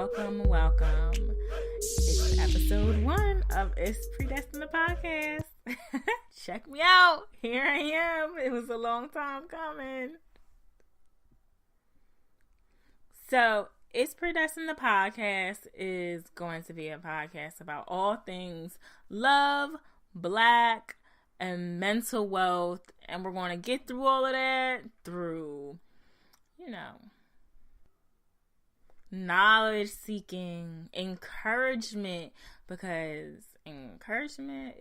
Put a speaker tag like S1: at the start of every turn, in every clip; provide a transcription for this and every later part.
S1: welcome. It's episode 1 of Itspridestined the podcast. Check me out. Here I am. It was a long time coming. So, Itspridestined the podcast is going to be a podcast about all things love, Black, and mental wealth. And we're going to get through all of that through, knowledge seeking, encouragement, because encouragement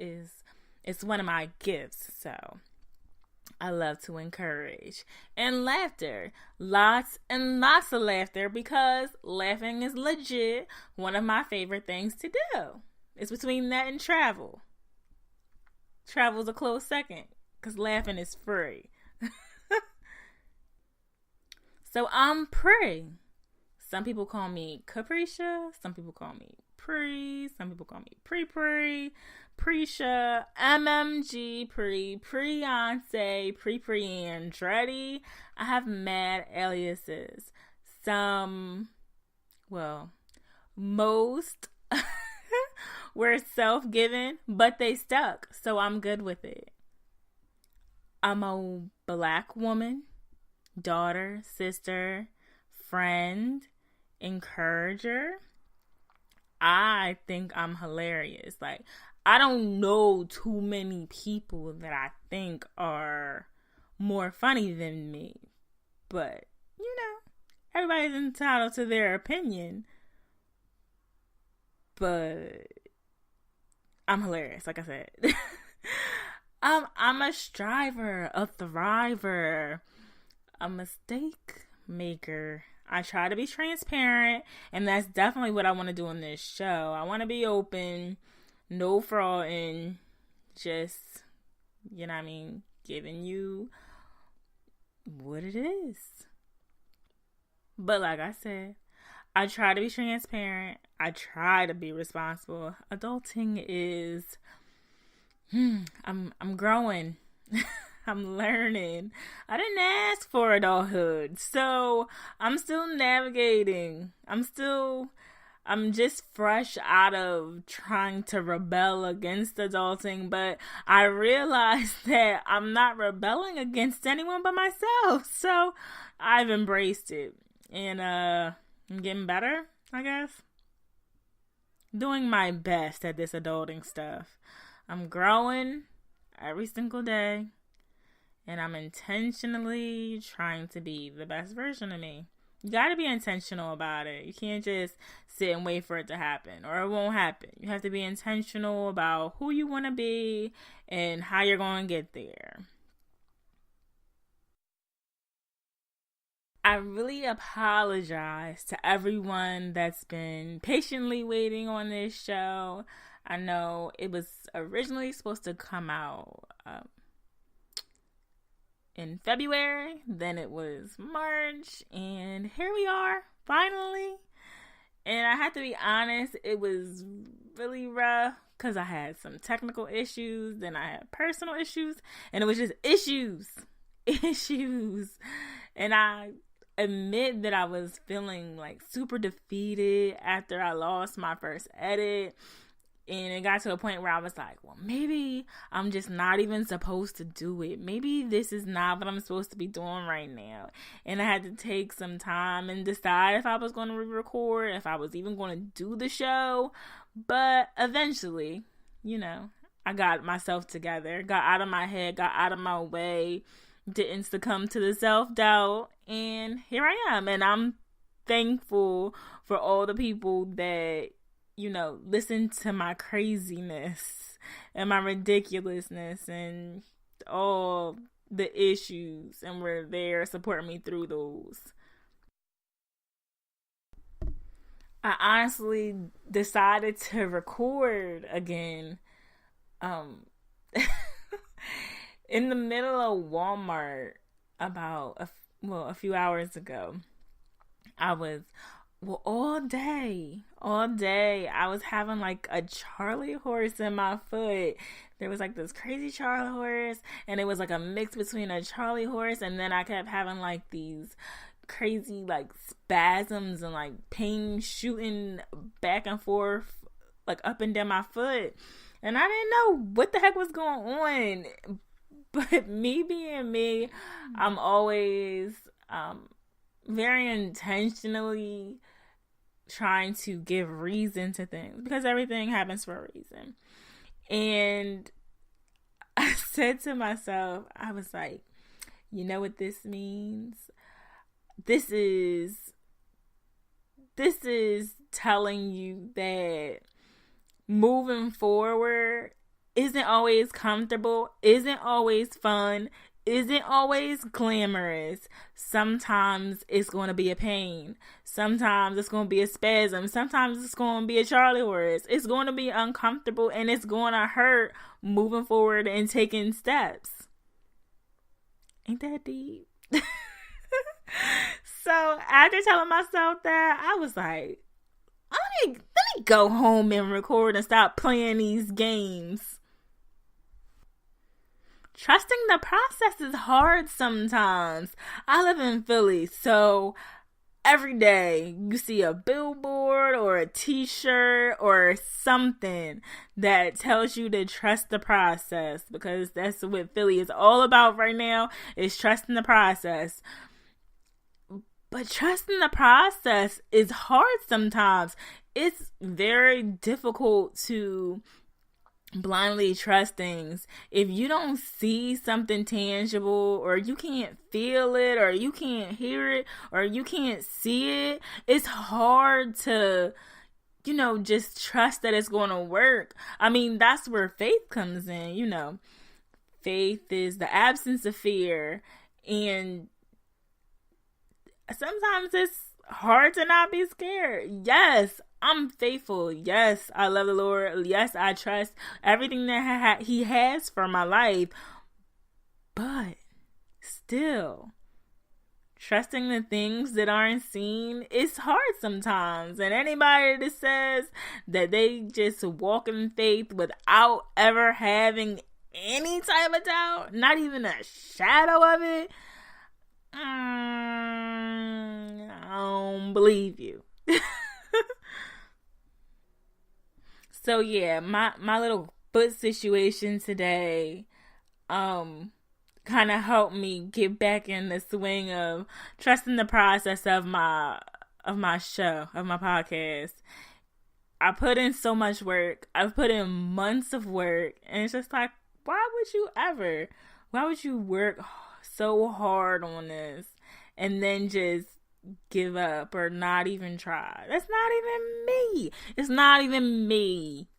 S1: it's one of my gifts. So I love to encourage. And laughter. Lots and lots of laughter, because laughing is legit one of my favorite things to do. It's between that and travel. Travel's a close second, because laughing is free. So I'm Pri. Some people call me Capricia. Some people call me Pri. Some people call me Pri, Prisha, MMG, Pri, Priance, Pri Andretti. I have mad aliases. Most were self-given, but they stuck. So I'm good with it. I'm a Black woman, daughter, sister, friend, encourager. I think I'm hilarious. Like, I don't know too many people that I think are more funny than me. But, everybody's entitled to their opinion. But I'm hilarious, like I said. I'm a striver, a thriver, a mistake maker. I try to be transparent, and that's definitely what I want to do on this show. I want to be open, no frauding, just, giving you what it is. But like I said, I try to be transparent. I try to be responsible. Adulting is, I'm growing. I'm learning. I didn't ask for adulthood, so I'm still navigating. I'm just fresh out of trying to rebel against adulting, but I realized that I'm not rebelling against anyone but myself, so I've embraced it, and I'm getting better, I guess. Doing my best at this adulting stuff. I'm growing every single day. And I'm intentionally trying to be the best version of me. You got to be intentional about it. You can't just sit and wait for it to happen, or it won't happen. You have to be intentional about who you want to be and how you're going to get there. I really apologize to everyone that's been patiently waiting on this show. I know it was originally supposed to come out in February, then it was March, and here we are, finally. And I have to be honest, it was really rough, because I had some technical issues, then I had personal issues, and it was just issues. And I admit that I was feeling like super defeated after I lost my first edit. And it got to a point where I was like, well, maybe I'm just not even supposed to do it. Maybe this is not what I'm supposed to be doing right now. And I had to take some time and decide if I was going to re-record, if I was even going to do the show. But eventually, I got myself together, got out of my head, got out of my way, didn't succumb to the self-doubt. And here I am. And I'm thankful for all the people that listen to my craziness and my ridiculousness and all the issues, and were there supporting me through those. I honestly decided to record again in the middle of Walmart about a few hours ago. I was all day, I was having like a Charlie horse in my foot. There was like this crazy Charlie horse, and it was like a mix between a Charlie horse, and then I kept having like these crazy like spasms and like pain shooting back and forth, like up and down my foot. And I didn't know what the heck was going on. But me being me, I'm always very intentionally trying to give reason to things, because everything happens for a reason. And I said to myself, I was like, you know what this means? This is telling you that moving forward isn't always comfortable, isn't always fun, isn't always glamorous. Sometimes it's going to be a pain. Sometimes it's going to be a spasm. Sometimes it's going to be a Charlie horse. It's going to be uncomfortable and it's going to hurt moving forward and taking steps. Ain't that deep? So after telling myself that, I was like, let me go home and record and stop playing these games. Trusting the process is hard sometimes. I live in Philly, so every day you see a billboard or a t-shirt or something that tells you to trust the process, because that's what Philly is all about right now, is trusting the process. But trusting the process is hard sometimes. It's very difficult to blindly trust things if you don't see something tangible, or you can't feel it, or you can't hear it, or you can't see it. It's hard to, just trust that it's going to work. I mean, that's where faith comes in. Faith is the absence of fear, and sometimes it's hard to not be scared. Yes, I'm faithful. Yes, I love the Lord. Yes, I trust everything that He has for my life. But still, trusting the things that aren't seen is hard sometimes. And anybody that says that they just walk in faith without ever having any type of doubt, not even a shadow of it, I don't believe you. So yeah, my little foot situation today kind of helped me get back in the swing of trusting the process of my show, of my podcast. I put in so much work. I've put in months of work, and it's just like, why would you work so hard on this and then just give up or not even try? That's not even me. It's not even me.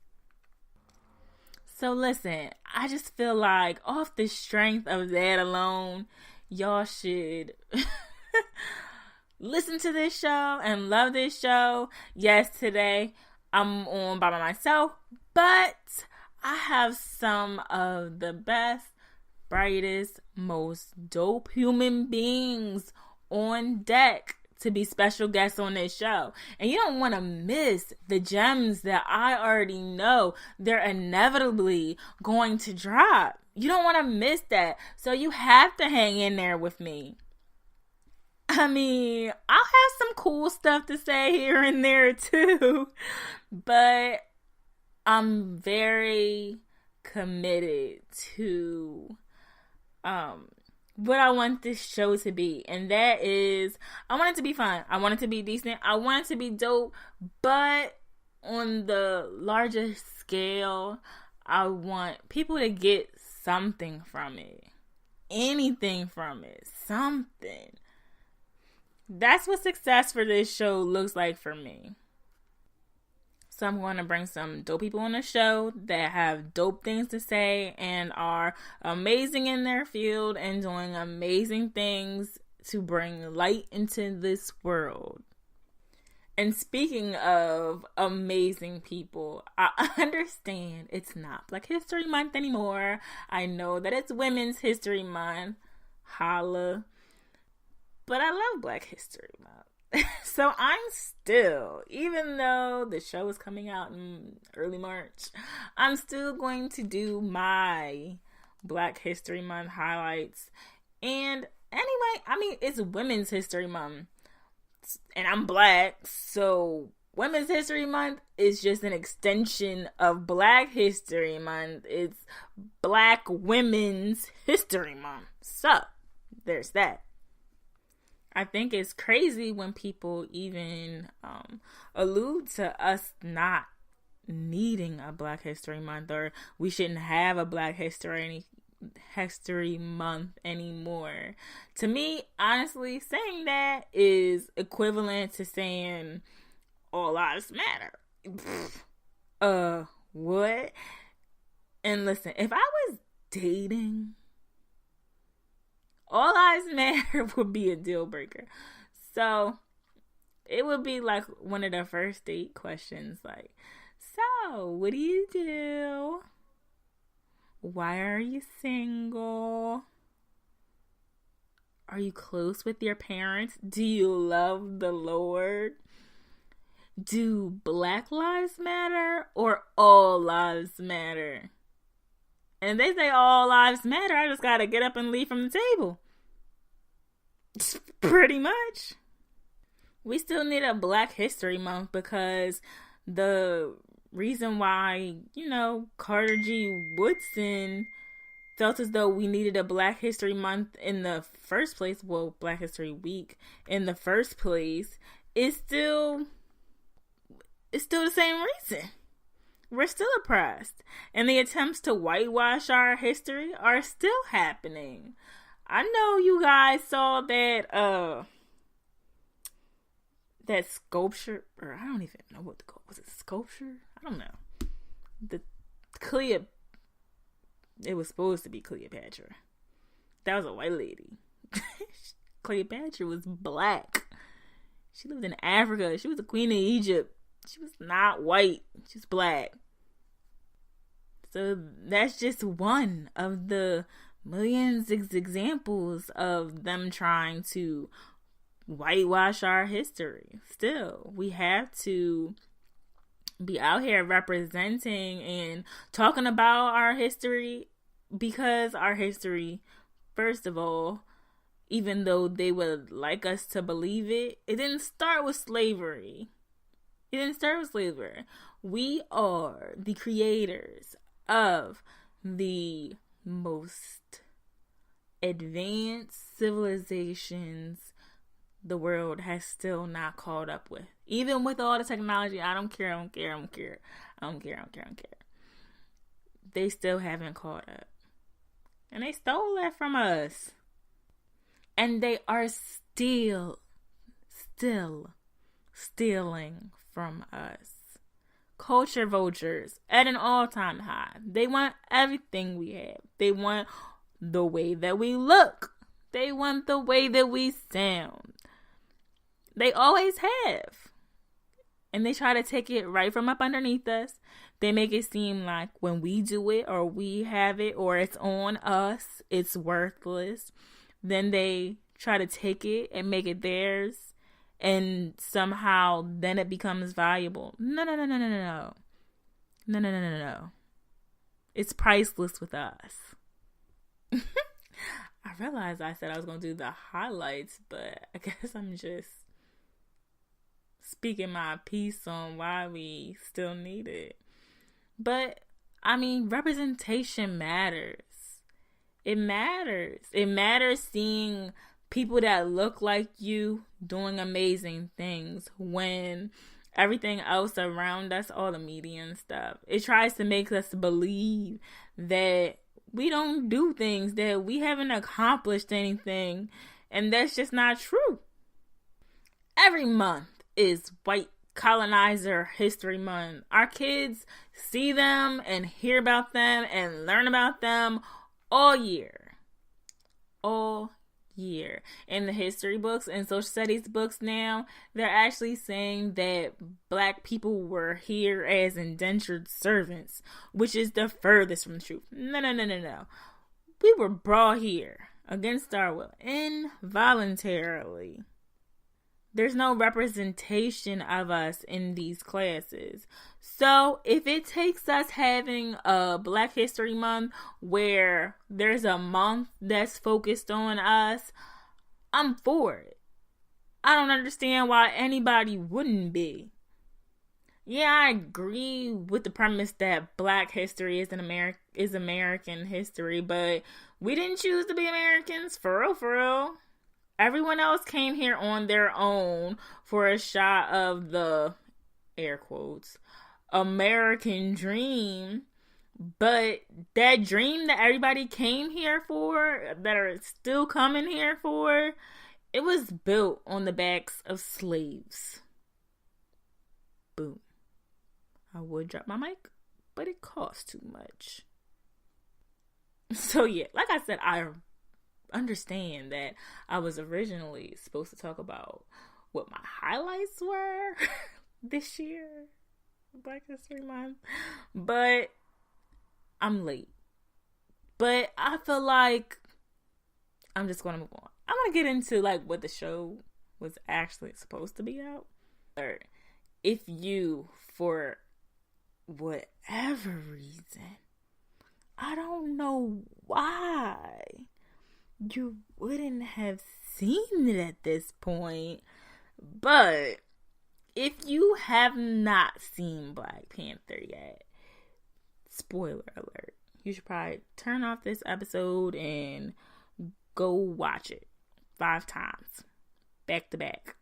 S1: So listen, I just feel like off the strength of that alone, y'all should listen to this show and love this show. Yes, today I'm on by myself, but I have some of the best, brightest, most dope human beings on deck to be special guests on this show. And you don't want to miss the gems that I already know they're inevitably going to drop. You don't want to miss that. So you have to hang in there with me. I mean, I'll have some cool stuff to say here and there too, but I'm very committed to what I want this show to be, and that is, I want it to be fun, I want it to be decent, I want it to be dope, but on the larger scale, I want people to get something from it, anything from it, something. That's what success for this show looks like for me. So I'm going to bring some dope people on the show that have dope things to say and are amazing in their field and doing amazing things to bring light into this world. And speaking of amazing people, I understand it's not Black History Month anymore. I know that it's Women's History Month. Holla. But I love Black History Month. So I'm still, even though the show is coming out in early March, I'm still going to do my Black History Month highlights. And Anyway, I mean, it's Women's History Month. And I'm Black, so Women's History Month is just an extension of Black History Month. It's Black Women's History Month. So, there's that. I think it's crazy when people even allude to us not needing a Black History Month, or we shouldn't have a Black History Month anymore. To me, honestly, saying that is equivalent to saying all lives matter. What? And listen, if I was dating, all lives matter would be a deal breaker. So it would be like one of the first date questions, like, so what do you do? Why are you single? Are you close with your parents? Do you love the Lord? Do Black lives matter or all lives matter? And they say all lives matter. I just gotta get up and leave from the table. Pretty much. We still need a Black History Month because the reason why, Carter G. Woodson felt as though we needed a Black History Month in the first place, well, Black History Week in the first place, is still the same reason. We're still oppressed. And the attempts to whitewash our history are still happening. I know you guys saw that sculpture, or I don't even know what to call it. Was it sculpture? I don't know. It was supposed to be Cleopatra. That was a white lady. Cleopatra was Black. She lived in Africa. She was the queen of Egypt. She was not white. She's Black. So that's just one of the millions of examples of them trying to whitewash our history. Still, we have to be out here representing and talking about our history, because our history, first of all, even though they would like us to believe it, it didn't start with slavery. We are the creators of the most advanced civilizations the world has still not caught up with. Even with all the technology, I don't care. They still haven't caught up. And they stole that from us. And they are still stealing from us. Culture vultures at an all-time high. They want everything we have. They want the way that we look. They want the way that we sound. They always have. And they try to take it right from up underneath us. They make it seem like when we do it or we have it or it's on us, it's worthless. Then they try to take it and make it theirs. And somehow then it becomes valuable. No. It's priceless with us. I realized I said I was going to do the highlights, but I guess I'm just speaking my piece on why we still need it. But, I mean, representation matters. It matters. It matters seeing people that look like you doing amazing things when everything else around us, all the media and stuff, it tries to make us believe that we don't do things, that we haven't accomplished anything, and that's just not true. Every month is White Colonizer History Month. Our kids see them and hear about them and learn about them all year. In the history books and social studies books now, they're actually saying that Black people were here as indentured servants, which is the furthest from the truth. No. We were brought here against our will, involuntarily. There's no representation of us in these classes. So if it takes us having a Black History Month where there's a month that's focused on us, I'm for it. I don't understand why anybody wouldn't be. Yeah, I agree with the premise that Black history is American history, but we didn't choose to be Americans, for real, for real. Everyone else came here on their own for a shot of the, air quotes, American dream. But that dream that everybody came here for, that are still coming here for, it was built on the backs of slaves. Boom. I would drop my mic, but it costs too much. So yeah, like I said, I understand that I was originally supposed to talk about what my highlights were this year, Black History Month, but I'm late. But I feel like I'm just going to move on. I want to get into like what the show was actually supposed to be out. Or if you, for whatever reason, I don't know why, you wouldn't have seen it at this point. But if you have not seen Black Panther yet, spoiler alert, you should probably turn off this episode and go watch it 5 times, back to back.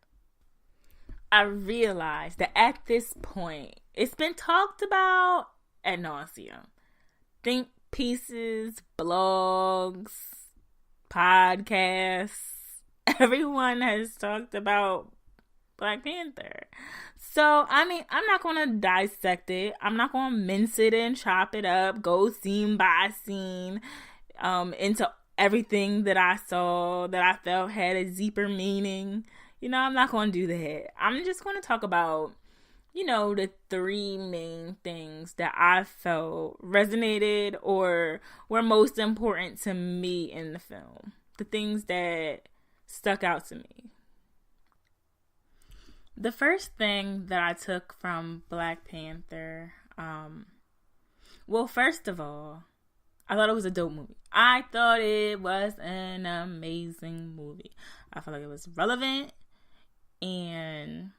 S1: I realized that at this point, it's been talked about ad nauseum. Think pieces, blogs, podcasts. Everyone has talked about Black Panther. So, I mean, I'm not going to dissect it. I'm not going to mince it and chop it up, go scene by scene, into everything that I saw that I felt had a deeper meaning. I'm not going to do that. I'm just going to talk about, the 3 main things that I felt resonated or were most important to me in the film. The things that stuck out to me. The first thing that I took from Black Panther, well, first of all, I thought it was a dope movie. I thought it was an amazing movie. I felt like it was relevant, and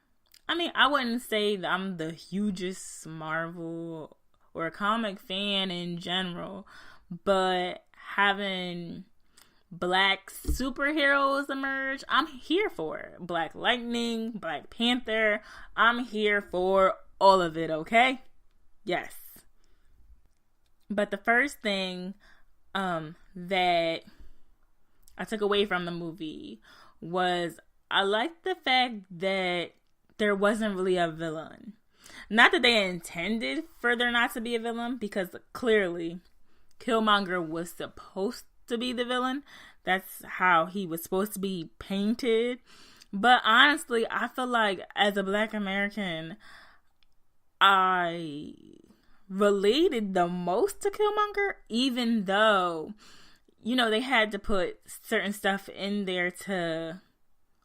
S1: I mean, I wouldn't say that I'm the hugest Marvel or comic fan in general, but having Black superheroes emerge, I'm here for it. Black Lightning, Black Panther, I'm here for all of it, okay? Yes. But the first thing that I took away from the movie was I liked the fact that there wasn't really a villain. Not that they intended for there not to be a villain, because clearly Killmonger was supposed to be the villain. That's how he was supposed to be painted. But honestly, I feel like as a Black American, I related the most to Killmonger, even though, they had to put certain stuff in there to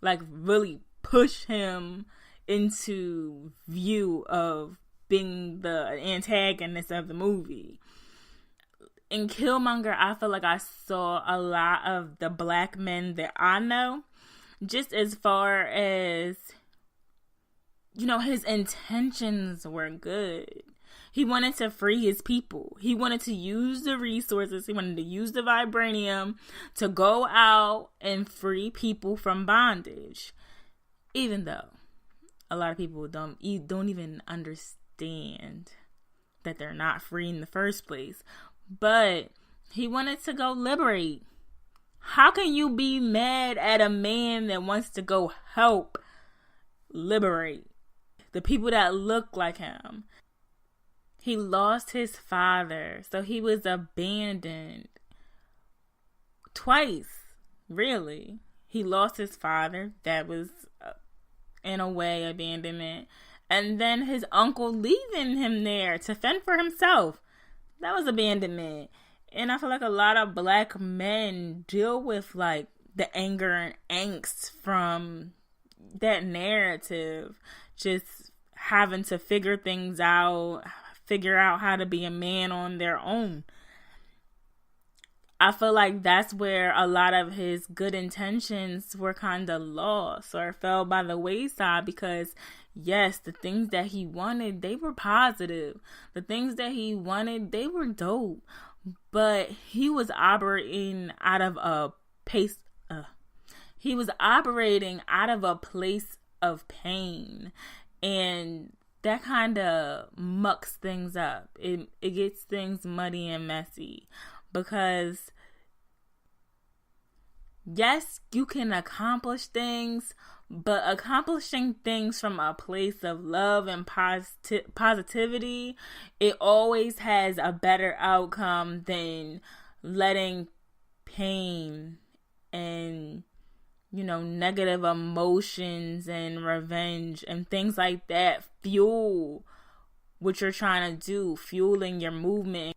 S1: like really push him into view of being the antagonist of the movie. In Killmonger, I feel like I saw a lot of the Black men that I know, just as far as, his intentions were good. He wanted to free his people. He wanted to use the resources. He wanted to use the vibranium to go out and free people from bondage. Even though a lot of people don't even understand that they're not free in the first place. But he wanted to go liberate. How can you be mad at a man that wants to go help liberate the people that look like him? He lost his father, so he was abandoned twice, really. He lost his father, that was in a way abandonment, and then his uncle leaving him there to fend for himself, that was abandonment. And I feel like a lot of Black men deal with like the anger and angst from that narrative, just having to figure things out, figure out how to be a man on their own. I feel like that's where a lot of his good intentions were kind of lost or fell by the wayside, because yes, the things that he wanted, they were positive. The things that he wanted, they were dope. But he was operating out of a pace. He was operating out of a place of pain, and that kind of mucks things up. It gets things muddy and messy, because yes, you can accomplish things, but accomplishing things from a place of love and positivity, it always has a better outcome than letting pain and, negative emotions and revenge and things like that fuel what you're trying to do, fueling your movement.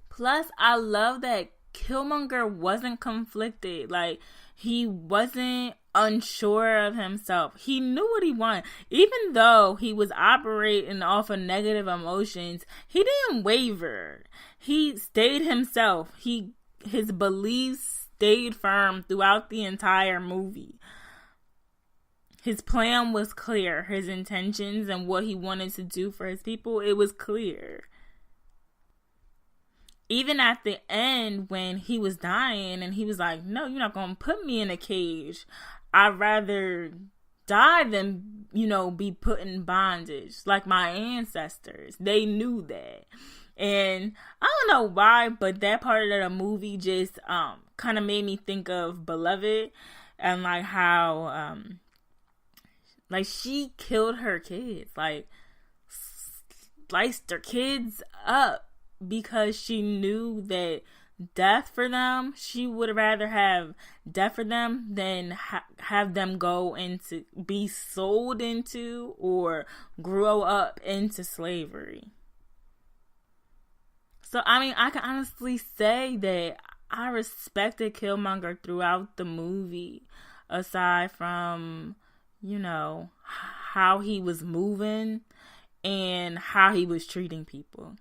S1: Plus, I love that Killmonger wasn't conflicted. Like, he wasn't unsure of himself. He knew what he wanted. Even though he was operating off of negative emotions, he didn't waver. He stayed himself. His beliefs stayed firm throughout the entire movie. His plan was clear. His intentions and what he wanted to do for his people, it was clear. Even at the end, when he was dying and he was like, no, you're not going to put me in a cage. I'd rather die than, be put in bondage like my ancestors. They knew that. And I don't know why, but that part of the movie just kind of made me think of Beloved, and like how like she killed her kids, like sliced her kids up, because she knew that death for them, she would rather have death for them than have them go into, be sold into, or grow up into slavery. So, I can honestly say that I respected Killmonger throughout the movie, aside from, how he was moving and how he was treating people.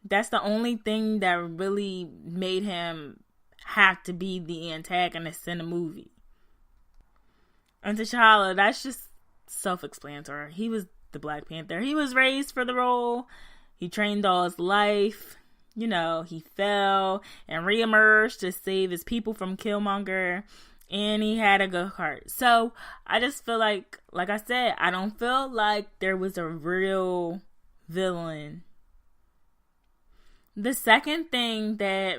S1: That's the only thing that really made him have to be the antagonist in the movie. And T'Challa, that's just self-explanatory. He was the Black Panther. He was raised for the role. He trained all his life. He fell and reemerged to save his people from Killmonger. And he had a good heart. So, I just feel like I said, I don't feel like there was a real villain. The second thing that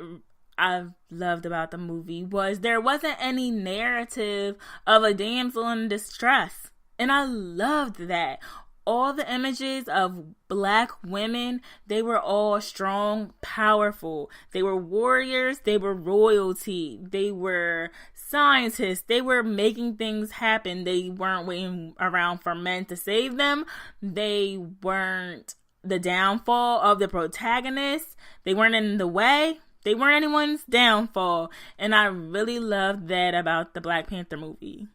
S1: I loved about the movie was there wasn't any narrative of a damsel in distress. And I loved that. All the images of Black women, they were all strong, powerful. They were warriors. They were royalty. They were scientists. They were making things happen. They weren't waiting around for men to save them. They weren't the downfall of the protagonist. They weren't in the way. They weren't anyone's downfall. And I really loved that about the Black Panther movie.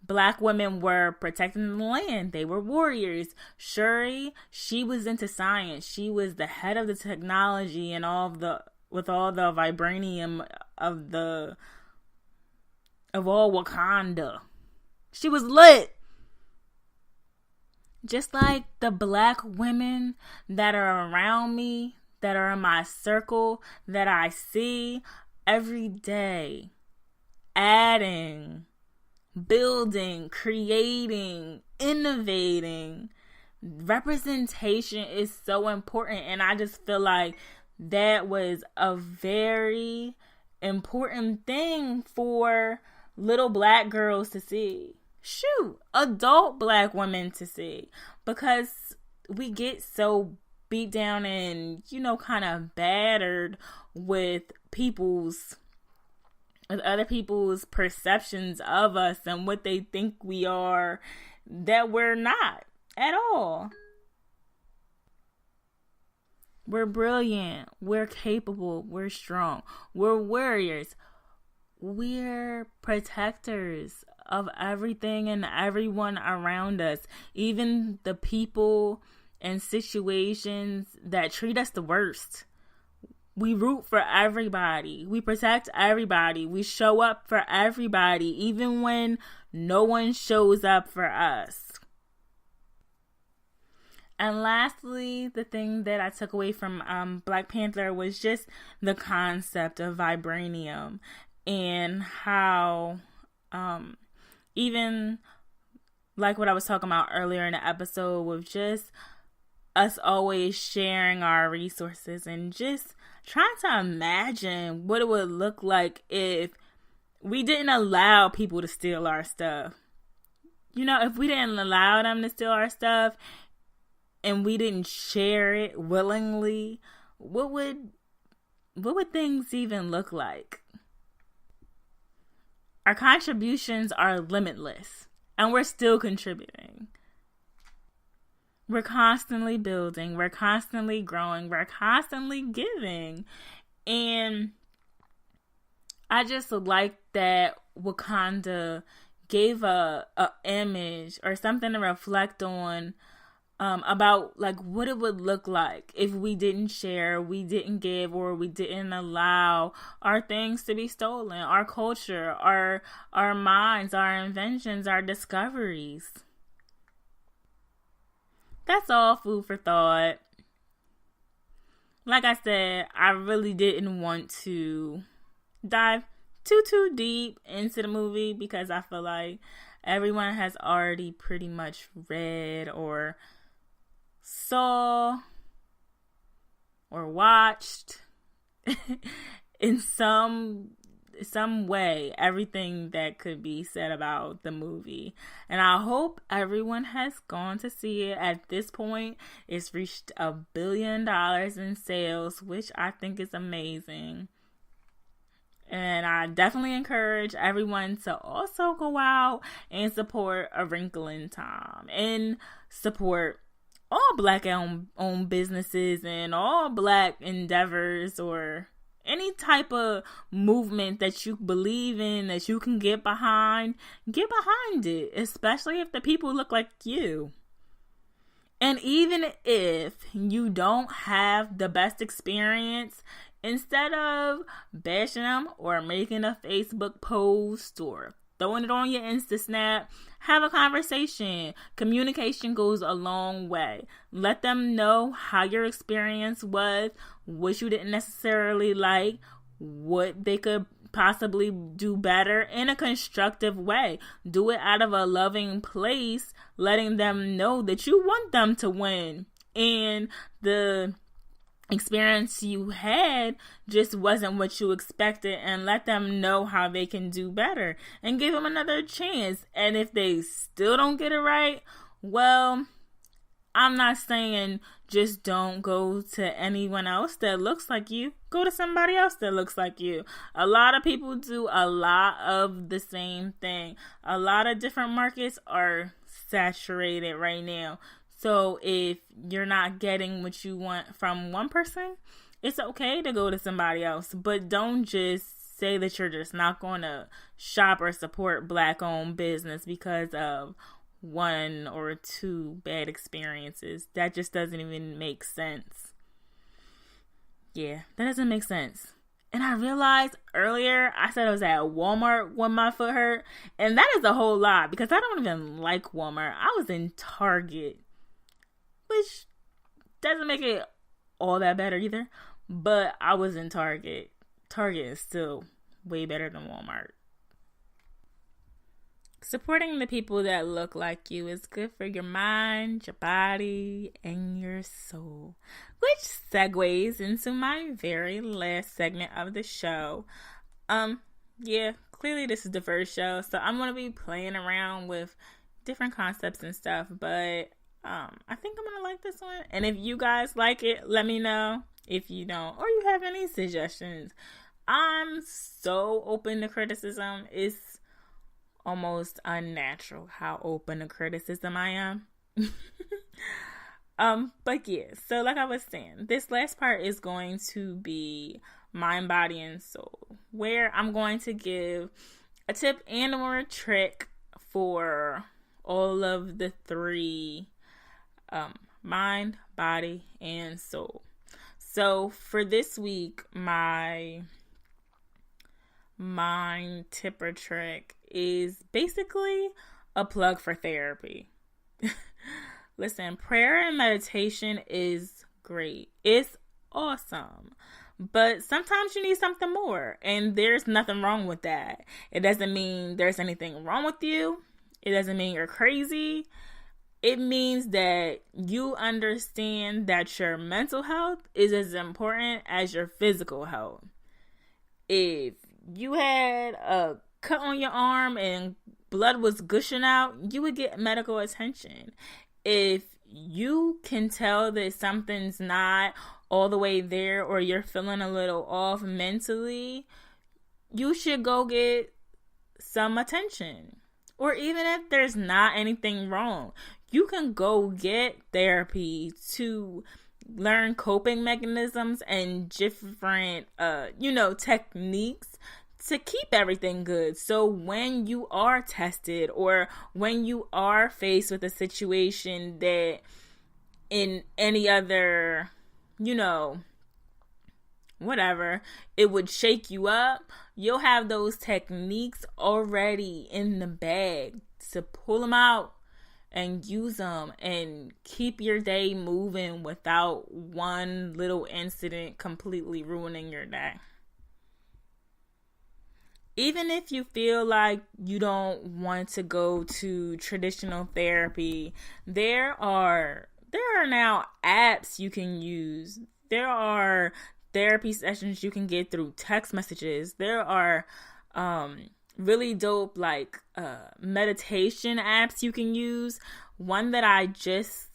S1: Black women were protecting the land. They were warriors. Shuri, she was into science. She was the head of the technology and with all the vibranium of all Wakanda. She was lit. Just like the Black women that are around me, that are in my circle, that I see every day, adding, building, creating, innovating. Representation is so important, and I just feel like that was a very important thing for little Black girls to see. Shoot, adult Black women to see, because we get so beat down and, kind of battered with other people's perceptions of us and what they think we are, that we're not at all. We're brilliant. We're capable. We're strong. We're warriors. We're protectors of everything and everyone around us. Even the people and situations that treat us the worst. We root for everybody. We protect everybody. We show up for everybody, even when no one shows up for us. And lastly, the thing that I took away from Black Panther was just the concept of vibranium and how even like what I was talking about earlier in the episode with just us always sharing our resources and just trying to imagine what it would look like if we didn't allow people to steal our stuff. You know, if we didn't allow them to steal our stuff and we didn't share it willingly, what would things even look like? Our contributions are limitless, and we're still contributing. We're constantly building, we're constantly growing, we're constantly giving. And I just like that Wakanda gave a image or something to reflect on about like what it would look like if we didn't share, we didn't give, or we didn't allow our things to be stolen, our culture, our minds, our inventions, our discoveries. That's all food for thought. Like I said, I really didn't want to dive too deep into the movie because I feel like everyone has already pretty much read or saw or watched in some way everything that could be said about the movie. And I hope everyone has gone to see it. At this point, it's reached $1 billion in sales, which I think is amazing. And I definitely encourage everyone to also go out and support A Wrinkle in Time and support all Black owned businesses and all Black endeavors or any type of movement that you believe in, that you can get behind it, especially if the people look like you. And even if you don't have the best experience, instead of bashing them or making a Facebook post or throwing it on your Insta Snap, have a conversation. Communication goes a long way. Let them know how your experience was, what you didn't necessarily like, what they could possibly do better in a constructive way. Do it out of a loving place, letting them know that you want them to win. And the experience you had just wasn't what you expected, and let them know how they can do better and give them another chance. And if they still don't get it right, well, I'm not saying just don't go to anyone else that looks like you. Go to somebody else that looks like you. A lot of people do a lot of the same thing. A lot of different markets are saturated right now. So if you're not getting what you want from one person, it's okay to go to somebody else. But don't just say that you're just not going to shop or support Black-owned business because of one or two bad experiences. That just doesn't even make sense. Yeah, that doesn't make sense. And I realized earlier I said I was at Walmart when my foot hurt. And that is a whole lot because I don't even like Walmart. I was in Target, which doesn't make it all that better either. But I was in Target. Target is still way better than Walmart. Supporting the people that look like you is good for your mind, your body, and your soul. Which segues into my very last segment of the show. Yeah, clearly this is the first show, so I'm going to be playing around with different concepts and stuff, but I think I'm gonna like this one. And if you guys like it, let me know. If you don't, or you have any suggestions, I'm so open to criticism. It's almost unnatural how open to criticism I am. But yeah, so like I was saying, this last part is going to be mind, body, and soul, where I'm going to give a tip and or a trick for all of the three mind, body, and soul. So for this week, my mind tip or trick is basically a plug for therapy. Listen, prayer and meditation is great. It's awesome. But sometimes you need something more, and there's nothing wrong with that. It doesn't mean there's anything wrong with you. It doesn't mean you're crazy. It means that you understand that your mental health is as important as your physical health. If you had a cut on your arm and blood was gushing out, you would get medical attention. If you can tell that something's not all the way there, or you're feeling a little off mentally, you should go get some attention. Or even if there's not anything wrong, you can go get therapy to learn coping mechanisms and different, techniques to keep everything good. So when you are tested, or when you are faced with a situation that in any other, whatever, it would shake you up, you'll have those techniques already in the bag to pull them out and use them and keep your day moving without one little incident completely ruining your day. Even if you feel like you don't want to go to traditional therapy, there are now apps you can use. There are therapy sessions you can get through text messages. There are really dope meditation apps you can use. One that I just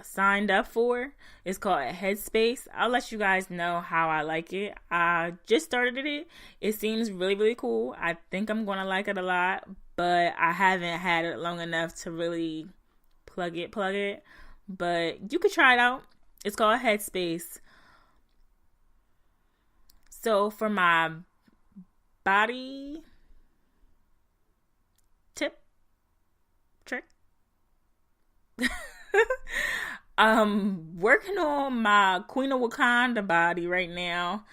S1: signed up for is called Headspace. I'll let you guys know how I like it. I just started it. It seems really, really cool. I think I'm going to like it a lot, but I haven't had it long enough to really plug it. But you could try it out. It's called Headspace. So for my body tip, trick, I'm working on my Queen of Wakanda body right now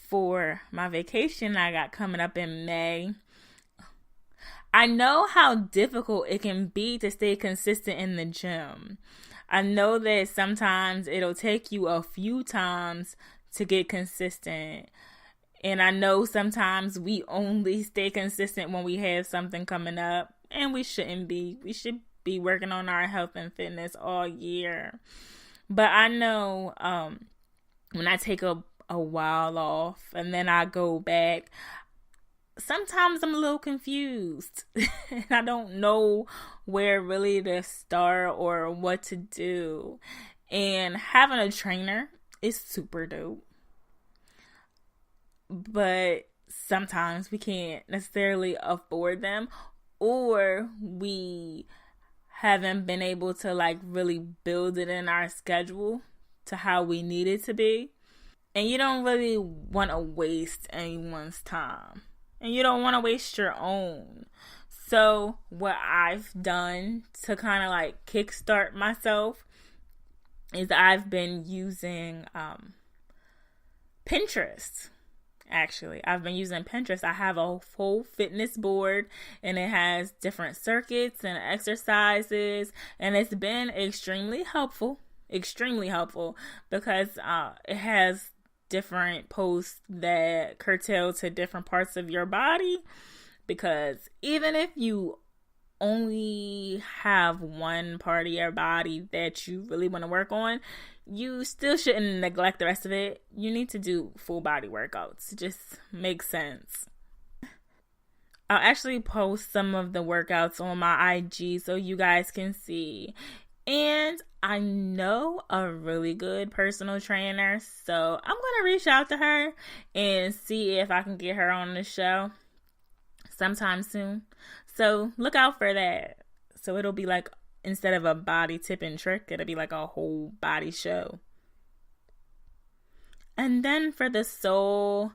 S1: for my vacation I got coming up in May. I know how difficult it can be to stay consistent in the gym. I know that sometimes it'll take you a few times to get consistent. And I know sometimes we only stay consistent when we have something coming up, and we shouldn't be. We should be working on our health and fitness all year. But I know when I take a while off and then I go back, sometimes I'm a little confused. And I don't know where really to start or what to do. And having a trainer is super dope. But sometimes we can't necessarily afford them, or we haven't been able to really build it in our schedule to how we need it to be. And you don't really want to waste anyone's time, and you don't want to waste your own. So what I've done to kind of kickstart myself is I've been using Pinterest. Actually, I've been using Pinterest. I have a full fitness board, and it has different circuits and exercises, and it's been extremely helpful because it has different posts that curtail to different parts of your body. Because even if you only have one part of your body that you really want to work on, you still shouldn't neglect the rest of it. You need to do full body workouts. It just makes sense. I'll actually post some of the workouts on my IG so you guys can see. And I know a really good personal trainer, so I'm going to reach out to her and see if I can get her on the show sometime soon. So look out for that. So it'll be instead of a body tip and trick, it'll be a whole body show. And then for the soul,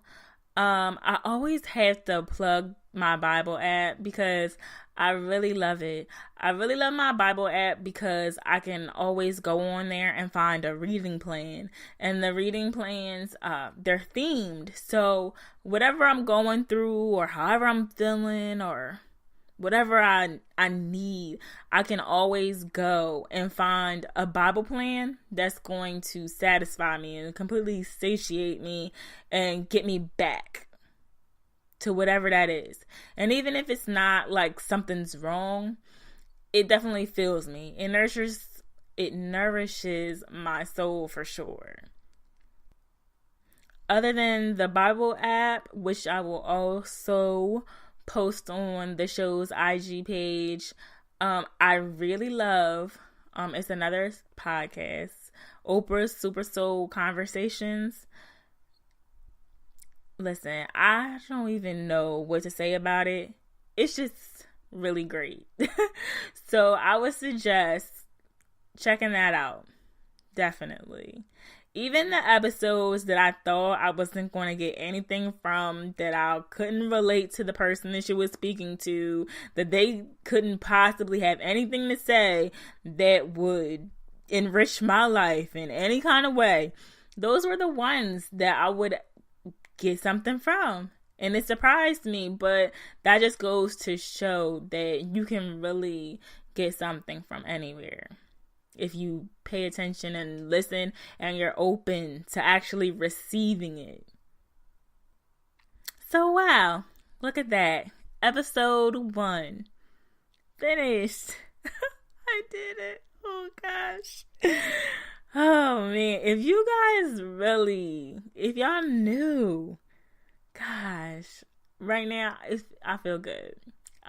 S1: I always have to plug my Bible app because I really love it. I really love my Bible app because I can always go on there and find a reading plan. And the reading plans, they're themed. So whatever I'm going through or however I'm feeling or whatever I need, I can always go and find a Bible plan that's going to satisfy me and completely satiate me and get me back to whatever that is. And even if it's not like something's wrong, it definitely fills me. It nourishes my soul for sure. Other than the Bible app, which I will also post on the show's IG page, I really love, it's another podcast, Oprah's Super Soul Conversations. Listen, I don't even know what to say about it. It's just really great. So I would suggest checking that out. Definitely. Even the episodes that I thought I wasn't going to get anything from, that I couldn't relate to the person that she was speaking to, that they couldn't possibly have anything to say that would enrich my life in any kind of way, those were the ones that I would get something from. And it surprised me, but that just goes to show that you can really get something from anywhere if you pay attention and listen and you're open to actually receiving it. So wow, look at that. Episode 1 finished. I did it. Oh gosh. Oh man, if y'all knew, gosh, right now I feel good.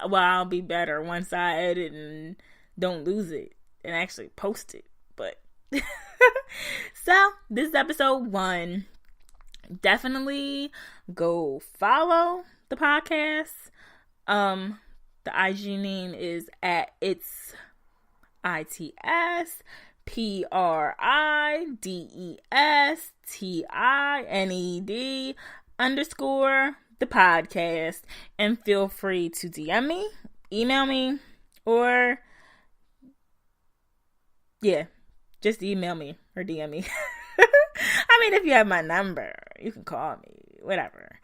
S1: Well, I'll be better once I edit and don't lose it and actually post it. But so this is episode 1. Definitely go follow the podcast. The IG name is at ITSPRIDESTINED the podcast, and feel free to DM me, email me, or just email me or DM me. I mean, if you have my number, you can call me, whatever.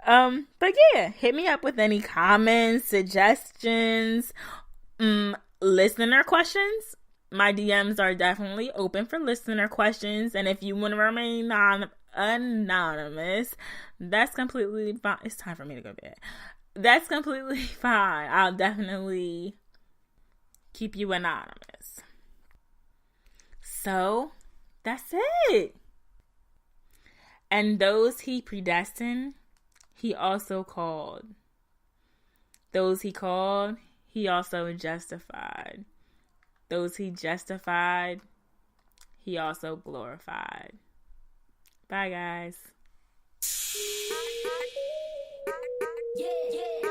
S1: But yeah, hit me up with any comments, suggestions, listener questions. My DMs are definitely open for listener questions, and if you want to remain anonymous, that's completely fine. It's time for me to go to bed. That's completely fine. I'll definitely keep you anonymous. So, that's it. And those he predestined, he also called. Those he called, he also justified. Those he justified, he also glorified. Bye, guys. Yeah.